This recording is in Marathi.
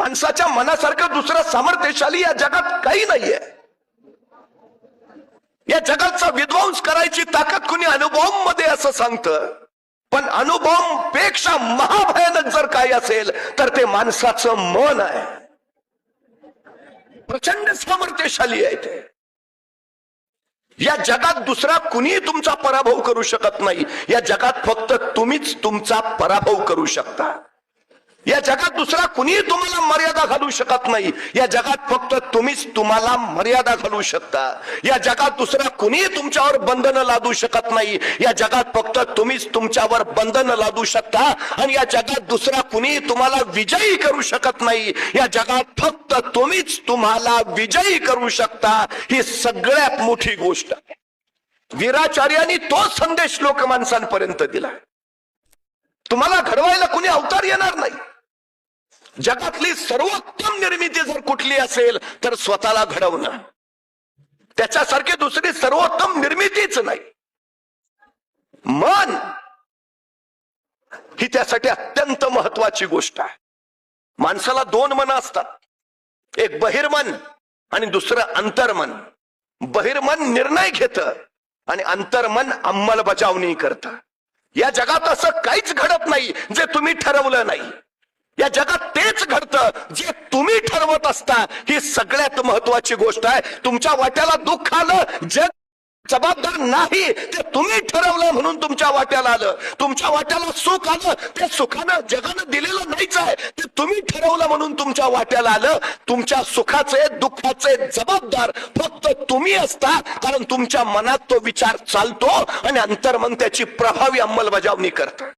माणसाच्या मनासारखं दुसरं सामर्थ्यशाली या जगात काही नाहीये. या जगाचा विध्वंस करायची ताकद कुणी अनुभवांमध्ये असं सांगतं, पण अनुभवांपेक्षा महाभयानक जर काही असेल तर ते माणसाचं मन आहे. प्रचंड सामर्थ्यशाली आहे ते. या जगात दुसरा कुणी तुमचा पराभव करू शकत नाही. या जगात फक्त तुम्हीच तुमचा पराभव करू शकता. या जगात दुसरा कुणी तुम्हाला मर्यादा घालू शकत नाही. या जगात फक्त तुम्हीच तुम्हाला मर्यादा घालू शकता. या जगात दुसरा कुणी तुमच्यावर बंधनं लादू शकत नाही. या जगात फक्त तुम्हीच तुमच्यावर बंधनं लादू शकता. आणि या जगात दुसरा कुणी तुम्हाला विजयी करू शकत नाही. या जगात फक्त तुम्हीच तुम्हाला विजयी करू शकता. ही सगळ्यात मोठी गोष्ट आहे. वीराचार्यांनी तो संदेश लोक माणसांपर्यंत दिला. तुम्हाला घडवायला कुणी अवतार येणार नाही. जगातली सर्वोत्तम निर्मिती जर कुठली असेल तर स्वतःला घडवणं. त्याच्यासारखी दुसरी सर्वोत्तम निर्मितीच नाही. मन ही त्यासाठी अत्यंत महत्वाची गोष्ट आहे. माणसाला दोन मन असतात, एक बहिर्मन आणि दुसरं अंतर्मन. बहिर्मन निर्णय घेतं आणि अंतर्मन अंमलबजावणी करतं. या जगात असं काहीच घडत नाही जे तुम्ही ठरवलं नाही. या जगात तेच घडतं जे तुम्ही ठरवत असता. ही सगळ्यात महत्वाची गोष्ट आहे. तुमच्या वाट्याला दुःख आलं, जग जबाबदार नाही, ते तुम्ही ठरवलं म्हणून तुमच्या वाट्याला आलं. तुमच्या वाट्याला सुख आलं, ते सुखानं जगानं दिलेलं नाहीच आहे, ते तुम्ही ठरवलं म्हणून तुमच्या वाट्याला आलं. तुमच्या सुखाचे दुःखाचे जबाबदार फक्त तुम्ही असता, कारण तुमच्या मनात तो विचार चालतो आणि अंतर्मन त्याची प्रभावी अंमलबजावणी करतं.